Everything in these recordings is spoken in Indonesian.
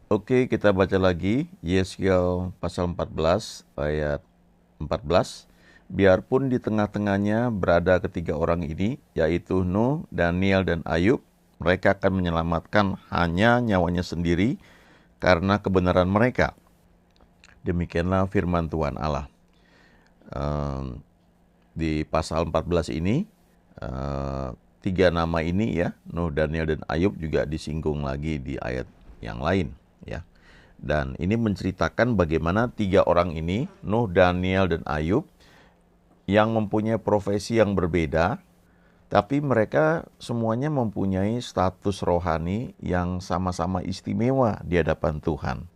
Oke, kita baca lagi Yeskiel pasal 14 ayat 14. Biarpun di tengah-tengahnya berada ketiga orang ini, yaitu Nuh, Daniel, dan Ayub, mereka akan menyelamatkan hanya nyawanya sendiri karena kebenaran mereka. Demikianlah firman Tuhan Allah. Di pasal 14 ini, tiga nama ini ya, Nuh, Daniel, dan Ayub juga disinggung lagi di ayat yang lain ya. Dan ini menceritakan bagaimana tiga orang ini, Nuh, Daniel, dan Ayub, yang mempunyai profesi yang berbeda, tapi mereka semuanya mempunyai status rohani yang sama-sama istimewa di hadapan Tuhan.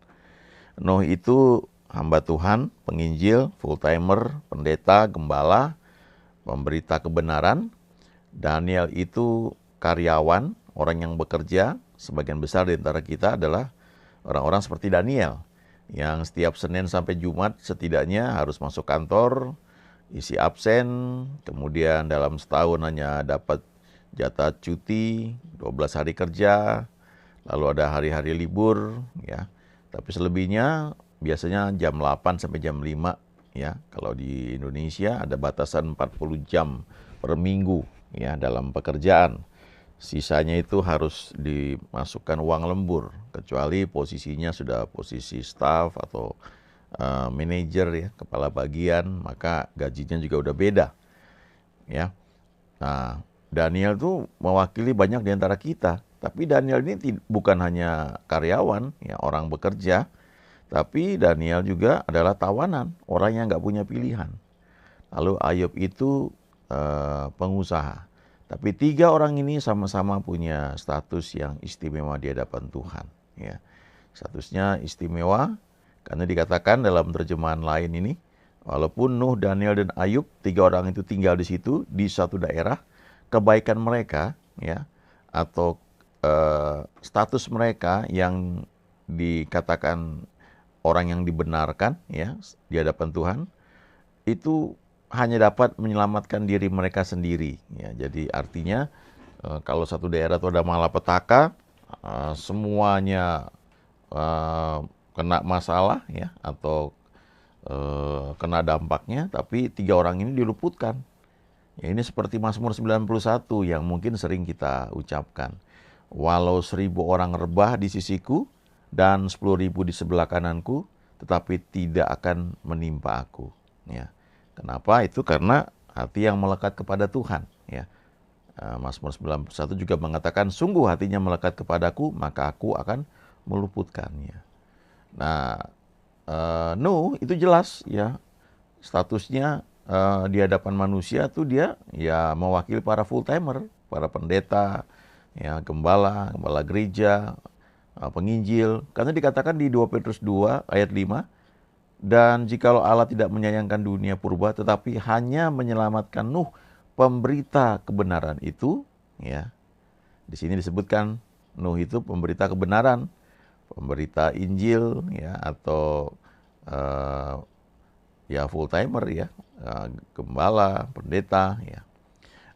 Nuh itu hamba Tuhan, penginjil, full-timer, pendeta, gembala, pemberita kebenaran. Daniel itu karyawan, orang yang bekerja. Sebagian besar di antara kita adalah orang-orang seperti Daniel, yang setiap Senin sampai Jumat setidaknya harus masuk kantor, isi absen, kemudian dalam setahun hanya dapat jatah cuti, 12 hari kerja, lalu ada hari-hari libur, ya. Tapi selebihnya biasanya jam 8 sampai jam 5, ya. Kalau di Indonesia ada batasan 40 jam per minggu, ya, dalam pekerjaan. Sisanya itu harus dimasukkan uang lembur, kecuali posisinya sudah posisi staff atau manajer ya, kepala bagian, maka gajinya juga udah beda ya. Nah, Daniel tuh mewakili banyak di antara kita, tapi Daniel ini bukan hanya karyawan ya, orang bekerja, tapi Daniel juga adalah tawanan, orang yang nggak punya pilihan. Lalu Ayub itu pengusaha. Tapi tiga orang ini sama-sama punya status yang istimewa di hadapan Tuhan. Ya. Statusnya istimewa karena dikatakan dalam terjemahan lain ini, walaupun Nuh, Daniel, dan Ayub, tiga orang itu tinggal di situ, di satu daerah, kebaikan mereka, ya, atau status mereka yang dikatakan orang yang dibenarkan, ya, di hadapan Tuhan, itu hanya dapat menyelamatkan diri mereka sendiri. Ya, jadi artinya kalau satu daerah itu ada malapetaka, semuanya kena masalah ya atau kena dampaknya, tapi tiga orang ini diluputkan. Ya, ini seperti Mazmur 91 yang mungkin sering kita ucapkan. Walau 1.000 orang rebah di sisiku dan 10.000 di sebelah kananku, tetapi tidak akan menimpa aku. Ya. Kenapa? Itu karena hati yang melekat kepada Tuhan. Ya. Mazmur 91 juga mengatakan, sungguh hatinya melekat kepadaku, maka aku akan meluputkannya. Nah, Nuh itu jelas ya statusnya di hadapan manusia tuh dia ya mewakili para full timer, para pendeta, ya gembala, gembala gereja, penginjil. Karena dikatakan di 2 Petrus 2 ayat 5, dan jikalau Allah tidak menyayangkan dunia purba tetapi hanya menyelamatkan Nuh, pemberita kebenaran itu, ya. Di sini disebutkan Nuh itu pemberita kebenaran, pemberita Injil ya atau ya full timer ya, gembala, pendeta ya.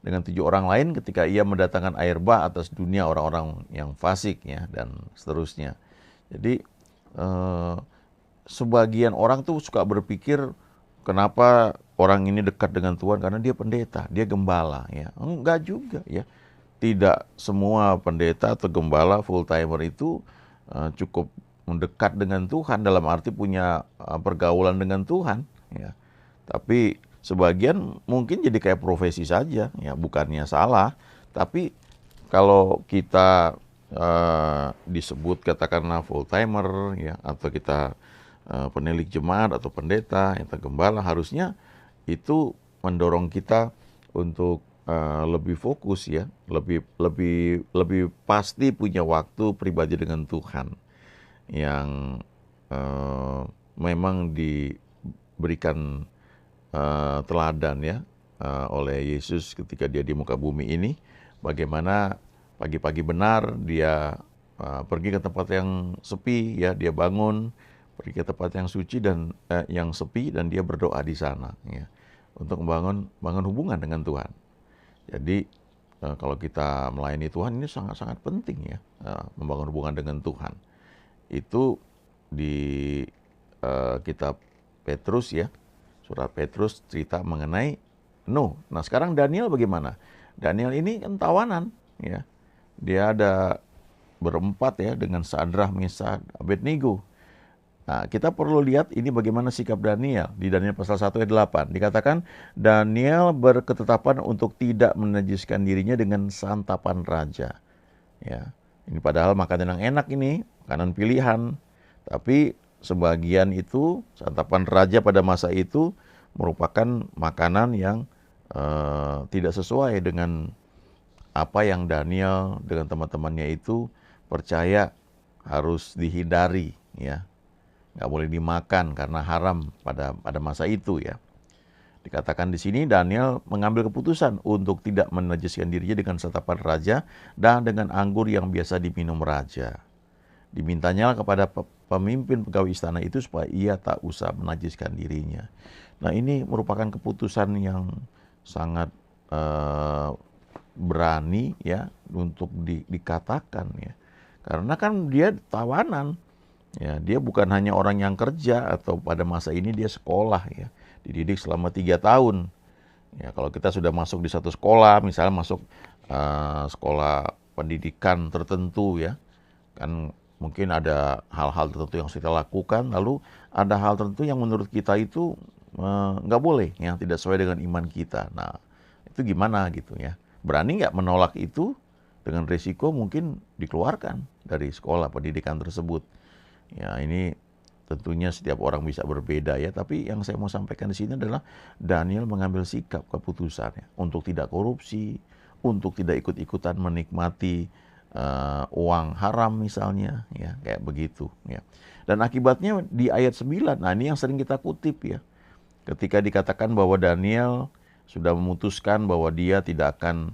Dengan 7 orang lain ketika ia mendatangkan air bah atas dunia orang-orang yang fasik ya dan seterusnya. Jadi sebagian orang tuh suka berpikir kenapa orang ini dekat dengan Tuhan karena dia pendeta, dia gembala ya. Enggak juga ya. Tidak semua pendeta atau gembala full timer itu cukup mendekat dengan Tuhan dalam arti punya pergaulan dengan Tuhan ya. Tapi sebagian mungkin jadi kayak profesi saja ya, bukannya salah, tapi kalau kita disebut katakanlah full timer ya atau kita penilik jemaat atau pendeta atau gembala, harusnya itu mendorong kita untuk lebih fokus ya, lebih pasti punya waktu pribadi dengan Tuhan yang memang diberikan teladan ya oleh Yesus ketika dia di muka bumi ini, bagaimana pagi-pagi benar dia pergi ke tempat yang sepi ya, dia bangun pergi ke tempat yang suci dan yang sepi dan dia berdoa di sana ya untuk bangun hubungan dengan Tuhan. Jadi kalau kita melayani Tuhan ini sangat-sangat penting ya, membangun hubungan dengan Tuhan. itu di kitab Petrus ya, surat Petrus cerita mengenai Nuh. Nah sekarang Daniel bagaimana? Daniel ini kan tawanan ya. Dia ada berempat ya dengan Sadrah, Mesakh, Abednego. Nah, kita perlu lihat ini bagaimana sikap Daniel. Di Daniel pasal 1 ayat 8 dikatakan Daniel berketetapan untuk tidak menajiskan dirinya dengan santapan raja. Ya. Ini padahal makanan yang enak ini, makanan pilihan. Tapi sebagian itu santapan raja pada masa itu merupakan makanan yang tidak sesuai dengan apa yang Daniel dengan teman-temannya itu percaya harus dihindari ya. Nggak boleh dimakan karena haram pada masa itu ya. Dikatakan di sini Daniel mengambil keputusan untuk tidak menajiskan dirinya dengan santapan raja dan dengan anggur yang biasa diminum raja. Dimintanya kepada pemimpin pegawai istana itu supaya ia tak usah menajiskan dirinya. Nah ini merupakan keputusan yang sangat berani ya untuk dikatakan ya. Karena kan dia tawanan. Ya, dia bukan hanya orang yang kerja atau pada masa ini dia sekolah ya, dididik selama 3 tahun. Ya, kalau kita sudah masuk di satu sekolah, misalnya masuk sekolah pendidikan tertentu ya, kan mungkin ada hal-hal tertentu yang kita lakukan, lalu ada hal tertentu yang menurut kita itu nggak boleh, yang tidak sesuai dengan iman kita. Nah, itu gimana gitu ya? Berani nggak menolak itu dengan risiko mungkin dikeluarkan dari sekolah pendidikan tersebut. Ya ini tentunya setiap orang bisa berbeda ya, tapi yang saya mau sampaikan di sini adalah Daniel mengambil sikap keputusannya untuk tidak korupsi, untuk tidak ikut-ikutan menikmati uang haram misalnya, ya kayak begitu ya. Dan akibatnya di ayat 9, nah ini yang sering kita kutip ya, ketika dikatakan bahwa Daniel sudah memutuskan bahwa dia tidak akan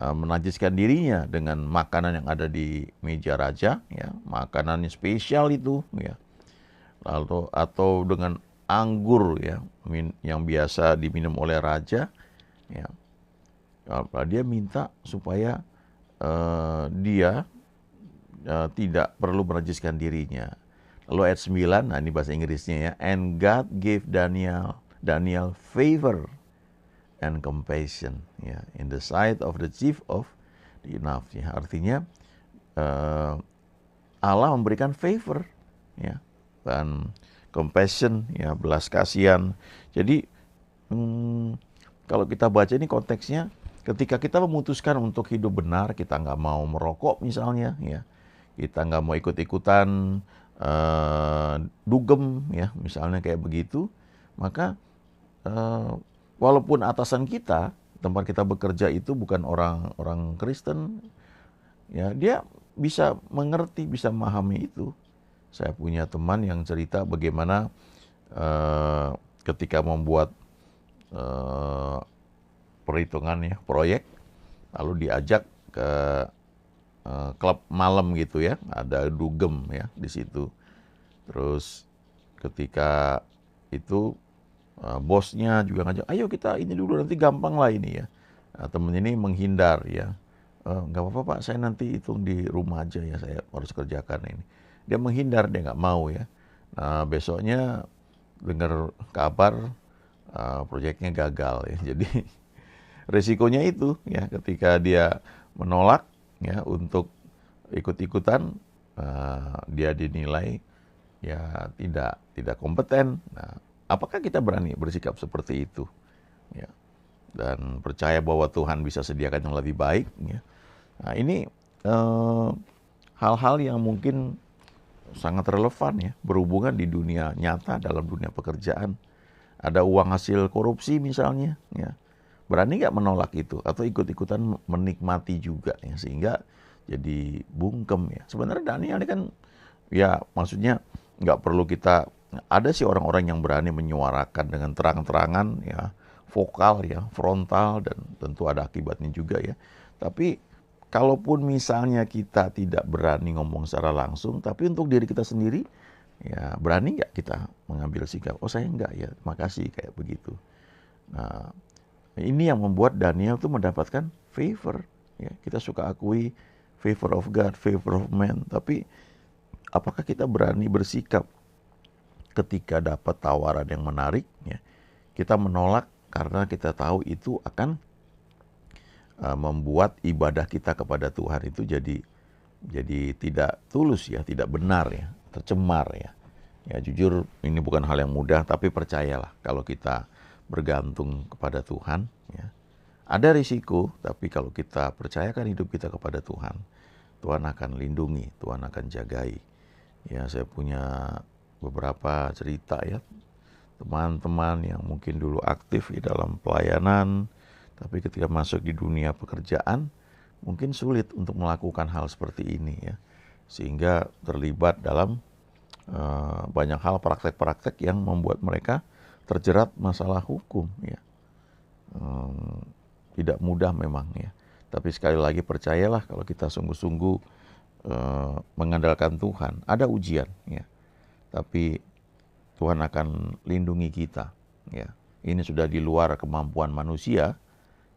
menajiskan dirinya dengan makanan yang ada di meja raja, ya, makanannya spesial itu, ya, lalu atau dengan anggur ya, yang biasa diminum oleh raja, ya, dia minta supaya dia tidak perlu menajiskan dirinya. Lalu ayat 9, nah ini bahasa Inggrisnya ya, and God gave Daniel favor and compassion ya in the sight of the chief of the enough ya, artinya Allah memberikan favor ya dan compassion ya, belas kasihan. Jadi kalau kita baca ini konteksnya ketika kita memutuskan untuk hidup benar, kita nggak mau merokok misalnya ya, kita nggak mau ikut-ikutan dugem ya misalnya kayak begitu, maka walaupun atasan kita, tempat kita bekerja itu bukan orang Kristen, ya dia bisa mengerti, bisa memahami itu. Saya punya teman yang cerita bagaimana ketika membuat perhitungan ya, proyek, lalu diajak ke klub malam gitu ya, ada dugem ya di situ. Terus ketika itu bosnya juga ngajak, ayo kita ini dulu nanti gampang lah ini ya. Nah, temen ini menghindar ya. Nggak apa-apa Pak, saya nanti hitung di rumah aja ya, saya harus kerjakan ini. Dia menghindar, dia nggak mau ya. Nah, besoknya dengar kabar proyeknya gagal ya. Jadi resikonya itu ya, ketika dia menolak ya untuk ikut-ikutan, dia dinilai ya tidak kompeten. Nah, apakah kita berani bersikap seperti itu? Ya. Dan percaya bahwa Tuhan bisa sediakan yang lebih baik. Ya. Nah, ini hal-hal yang mungkin sangat relevan ya, berhubungan di dunia nyata, dalam dunia pekerjaan. Ada uang hasil korupsi misalnya. Ya. Berani nggak menolak itu? Atau ikut-ikutan menikmati juga ya, sehingga jadi bungkem ya. Sebenarnya Daniel ini kan ya maksudnya nggak perlu kita, ada sih orang-orang yang berani menyuarakan dengan terang-terangan ya, vokal ya, frontal, dan tentu ada akibatnya juga ya. Tapi kalaupun misalnya kita tidak berani ngomong secara langsung, tapi untuk diri kita sendiri ya berani nggak kita mengambil sikap, oh saya enggak ya, makasih, kayak begitu. Nah ini yang membuat Daniel tuh mendapatkan favor ya. Kita suka akui favor of God, favor of man, tapi apakah kita berani bersikap ketika dapat tawaran yang menarik, ya, kita menolak karena kita tahu itu akan membuat ibadah kita kepada Tuhan itu jadi tidak tulus, ya, tidak benar, ya, tercemar, ya. Ya, jujur ini bukan hal yang mudah, tapi percayalah kalau kita bergantung kepada Tuhan, ya, ada risiko, tapi kalau kita percayakan hidup kita kepada Tuhan, Tuhan akan lindungi, Tuhan akan jagai. Ya, saya punya beberapa cerita, ya, teman-teman yang mungkin dulu aktif di dalam pelayanan, tapi ketika masuk di dunia pekerjaan, mungkin sulit untuk melakukan hal seperti ini, ya, sehingga terlibat dalam banyak hal, praktek-praktek yang membuat mereka terjerat masalah hukum, ya. Tidak mudah memang, ya. Tapi sekali lagi percayalah kalau kita sungguh-sungguh mengandalkan Tuhan, ada ujian, ya. Tapi Tuhan akan lindungi kita, ya. Ini sudah di luar kemampuan manusia.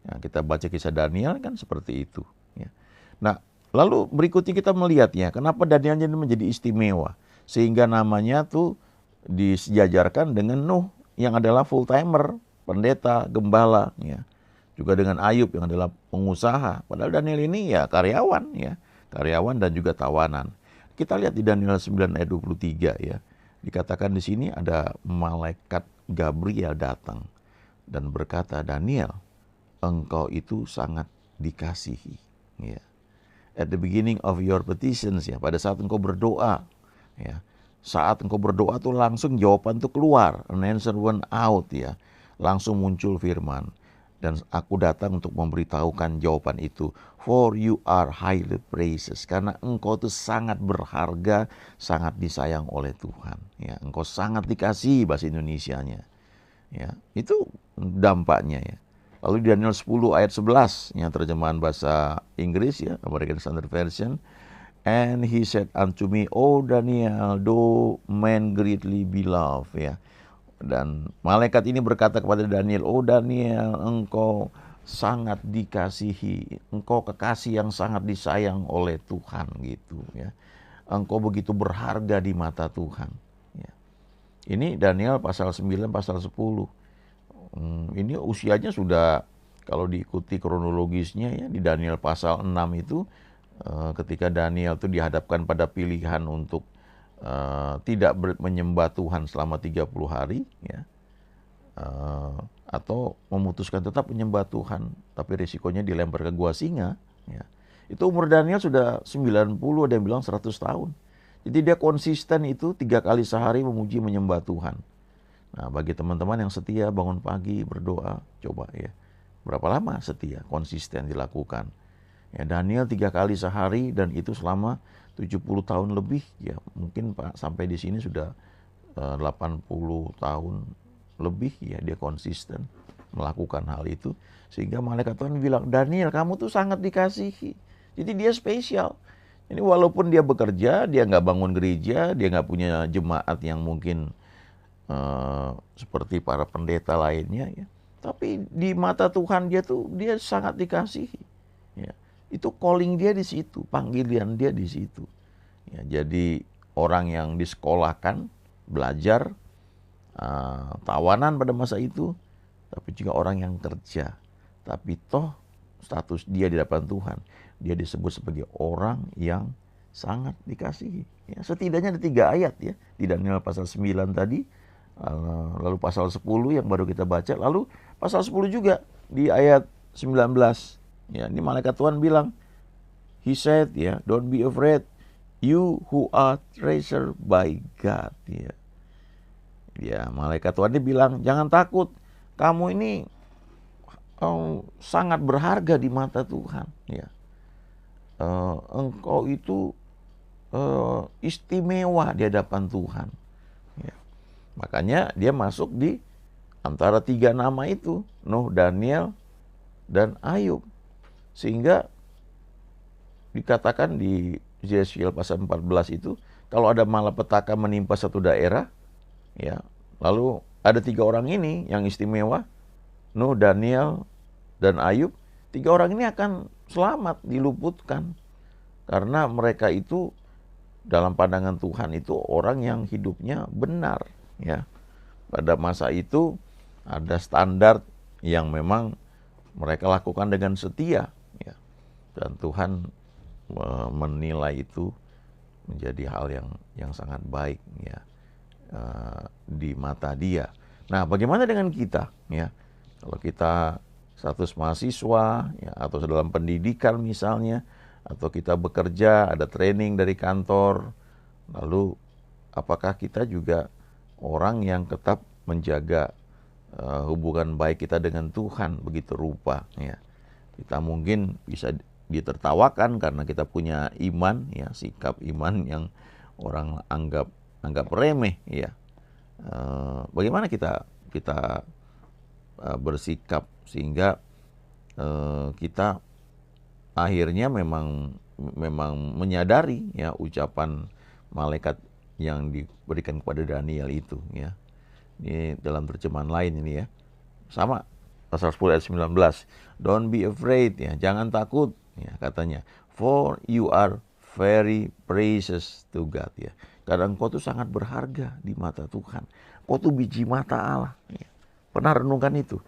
Ya, kita baca kisah Daniel kan seperti itu, ya. Nah, lalu berikutnya kita melihatnya, kenapa Daniel ini menjadi istimewa, sehingga namanya tuh disejajarkan dengan Nuh yang adalah full timer, pendeta, gembala, ya. Juga dengan Ayub yang adalah pengusaha. Padahal Daniel ini ya karyawan, ya. Karyawan dan juga tawanan. Kita lihat di Daniel 9 ayat 23, ya. Dikatakan di sini ada malaikat Gabriel datang dan berkata, Daniel, engkau itu sangat dikasihi, ya. At the beginning of your petitions, ya, pada saat engkau berdoa, ya, saat engkau berdoa tuh langsung jawaban tuh keluar, an answer went out, ya, langsung muncul firman, dan aku datang untuk memberitahukan jawaban itu, for you are highly precious, karena engkau tuh sangat berharga, sangat disayang oleh Tuhan, ya, engkau sangat dikasihi, bahasa Indonesianya, ya, itu dampaknya, ya. Lalu di Daniel 10 ayat 11, yang terjemahan bahasa Inggris, ya, American Standard Version, and he said unto me, O Daniel, thou man greatly beloved, ya. Dan malaikat ini berkata kepada Daniel, oh Daniel, engkau sangat dikasihi, engkau kekasih yang sangat disayang oleh Tuhan, gitu, ya. Engkau begitu berharga di mata Tuhan, ya. Ini Daniel pasal 9, pasal 10. Ini usianya sudah, kalau diikuti kronologisnya, ya, di Daniel pasal 6 itu, ketika Daniel itu dihadapkan pada pilihan untuk tidak menyembah Tuhan selama 30 hari, ya, atau memutuskan tetap menyembah Tuhan, tapi risikonya dilempar ke gua singa, ya. Itu umur Daniel sudah 90, ada yang bilang 100 tahun. Jadi dia konsisten itu 3 kali sehari memuji menyembah Tuhan. Nah, bagi teman-teman yang setia bangun pagi berdoa, coba, ya, berapa lama setia, konsisten dilakukan. Ya, Daniel 3 kali sehari, dan itu selama 70 tahun lebih, ya. Mungkin Pak sampai di sini sudah 80 tahun lebih, ya, dia konsisten melakukan hal itu. Sehingga malaikat Tuhan bilang, Daniel, kamu tuh sangat dikasihi. Jadi dia spesial. Ini walaupun dia bekerja, dia nggak bangun gereja, dia nggak punya jemaat yang mungkin seperti para pendeta lainnya, ya. Tapi di mata Tuhan dia sangat dikasihi, ya. Itu calling dia di situ, panggilan dia di situ, ya. Jadi orang yang disekolahkan, belajar, tawanan pada masa itu, tapi juga orang yang kerja, tapi toh status dia di hadapan Tuhan, dia disebut sebagai orang yang sangat dikasihi, ya. Setidaknya ada 3 ayat, ya, di Daniel pasal 9 tadi, lalu pasal 10 yang baru kita baca, lalu pasal 10 juga di ayat 19. Ya, ini malaikat Tuhan bilang, he said, ya, don't be afraid, you who are treasured by God, ya. Ya, malaikat Tuhan ini bilang, jangan takut, kamu ini sangat berharga di mata Tuhan, ya. Engkau itu istimewa di hadapan Tuhan, ya. Makanya dia masuk di antara 3 nama itu, Nuh, Daniel, dan Ayub. Sehingga dikatakan di Yeskiel pasal 14 itu, kalau ada malapetaka menimpa satu daerah, ya, lalu ada 3 orang ini yang istimewa, Nuh, Daniel, dan Ayub, 3 orang ini akan selamat, diluputkan. Karena mereka itu dalam pandangan Tuhan itu orang yang hidupnya benar, ya. Pada masa itu ada standar yang memang mereka lakukan dengan setia, ya. Dan Tuhan menilai itu menjadi hal yang sangat baik, ya, di mata Dia. Nah, bagaimana dengan kita, ya? Kalau kita status mahasiswa, ya, atau dalam pendidikan misalnya, atau kita bekerja, ada training dari kantor, lalu apakah kita juga orang yang tetap menjaga hubungan baik kita dengan Tuhan begitu rupa, ya. Kita mungkin bisa ditertawakan karena kita punya iman, ya, sikap iman yang orang anggap remeh, ya. Bagaimana kita bersikap sehingga kita akhirnya memang menyadari, ya, ucapan malaikat yang diberikan kepada Daniel itu, ya. Ini dalam terjemahan lain ini, ya. Sama pasal 10 ayat 19. Don't be afraid, ya, jangan takut, ya, katanya. For you are very precious to God, ya. Karena engkau tuh sangat berharga di mata Tuhan. Engkau tuh biji mata Allah, ya. Pernah renungkan itu?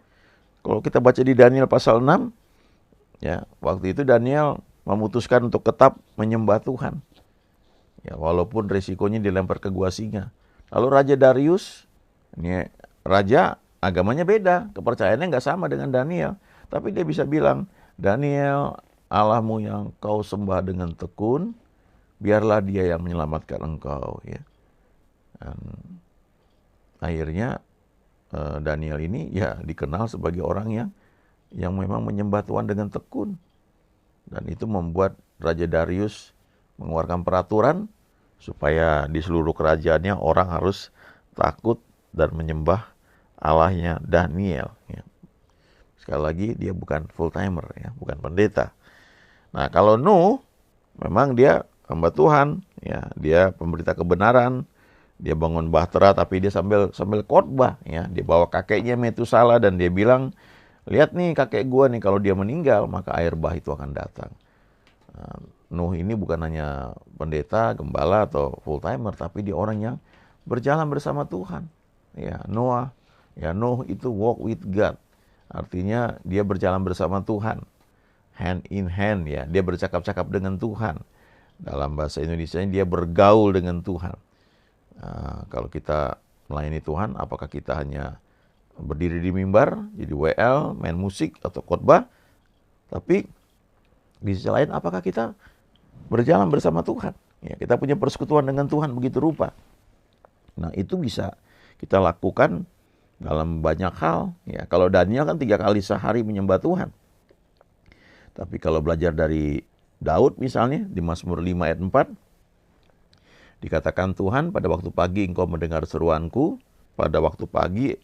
Kalau kita baca di Daniel pasal 6, ya, waktu itu Daniel memutuskan untuk tetap menyembah Tuhan, ya, walaupun resikonya dilempar ke gua singa. Lalu Raja Darius, ini raja agamanya beda, kepercayaannya nggak sama dengan Daniel, tapi dia bisa bilang, Daniel, Allahmu yang kau sembah dengan tekun, biarlah dia yang menyelamatkan engkau, ya. Dan akhirnya Daniel ini, ya, dikenal sebagai orang yang memang menyembah Tuhan dengan tekun. Dan itu membuat Raja Darius mengeluarkan peraturan supaya di seluruh kerajaannya orang harus takut dan menyembah Allahnya Daniel, ya. Sekali lagi dia bukan full timer, ya, bukan pendeta. Nah, kalau Nuh memang dia hamba Tuhan, ya, dia pemberita kebenaran, dia bangun bahtera tapi dia sambil khotbah, ya. Dia bawa kakeknya Metusala dan dia bilang, lihat nih kakek gua nih, kalau dia meninggal maka air bah itu akan datang. Nuh ini bukan hanya pendeta, gembala atau full timer, tapi dia orang yang berjalan bersama Tuhan. Ya, Noah, ya, Nuh itu walk with God. Artinya dia berjalan bersama Tuhan. Hand in hand, ya. Dia bercakap-cakap dengan Tuhan. Dalam bahasa Indonesia dia bergaul dengan Tuhan. Kalau kita melayani Tuhan, apakah kita hanya berdiri di mimbar, jadi WL, main musik atau khotbah? Tapi di sisi lain, apakah kita berjalan bersama Tuhan? Ya, kita punya persekutuan dengan Tuhan begitu rupa. Nah, itu bisa kita lakukan dalam banyak hal. Ya, kalau Daniel kan 3 kali sehari menyembah Tuhan. Tapi kalau belajar dari Daud misalnya, di Mazmur 5 ayat 4, dikatakan Tuhan, pada waktu pagi engkau mendengar seruanku, pada waktu pagi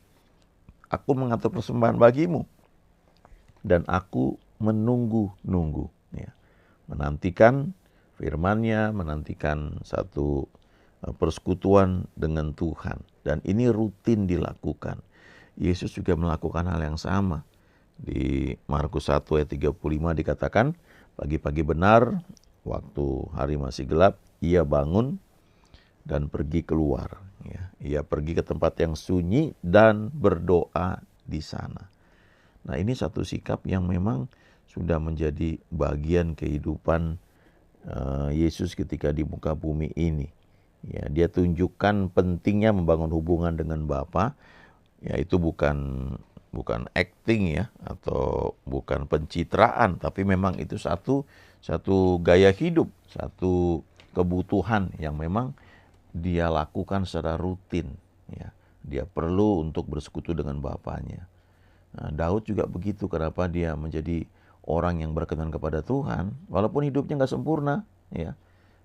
aku mengatur persembahan bagimu, dan aku menunggu-nunggu, ya. Menantikan firman-Nya, menantikan satu persekutuan dengan Tuhan. Dan ini rutin dilakukan. Yesus juga melakukan hal yang sama. Di Markus 1 ayat 35 dikatakan, pagi-pagi benar, waktu hari masih gelap, ia bangun dan pergi keluar, ya. Ia pergi ke tempat yang sunyi dan berdoa di sana. Nah, ini satu sikap yang memang sudah menjadi bagian kehidupan Yesus ketika di muka bumi ini. Ya, dia tunjukkan pentingnya membangun hubungan dengan Bapa. Ya, itu bukan acting, ya, atau bukan pencitraan, tapi memang itu satu gaya hidup, satu kebutuhan yang memang dia lakukan secara rutin, ya. Dia perlu untuk bersekutu dengan Bapaknya. Nah, Daud juga begitu. Kenapa dia menjadi orang yang berkenan kepada Tuhan, walaupun hidupnya nggak sempurna, ya.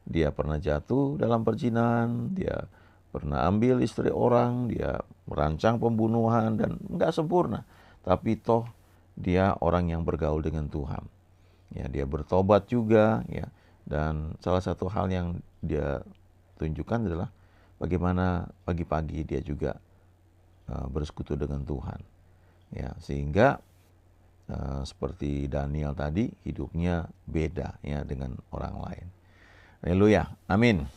Dia pernah jatuh dalam perzinahan, dia pernah ambil istri orang, dia merancang pembunuhan dan nggak sempurna. Tapi toh dia orang yang bergaul dengan Tuhan. Ya, dia bertobat juga, ya. Dan salah satu hal yang dia tunjukkan adalah bagaimana pagi-pagi dia juga bersekutu dengan Tuhan. Ya, sehingga seperti Daniel tadi, hidupnya beda, ya, dengan orang lain. Haleluya. Amin.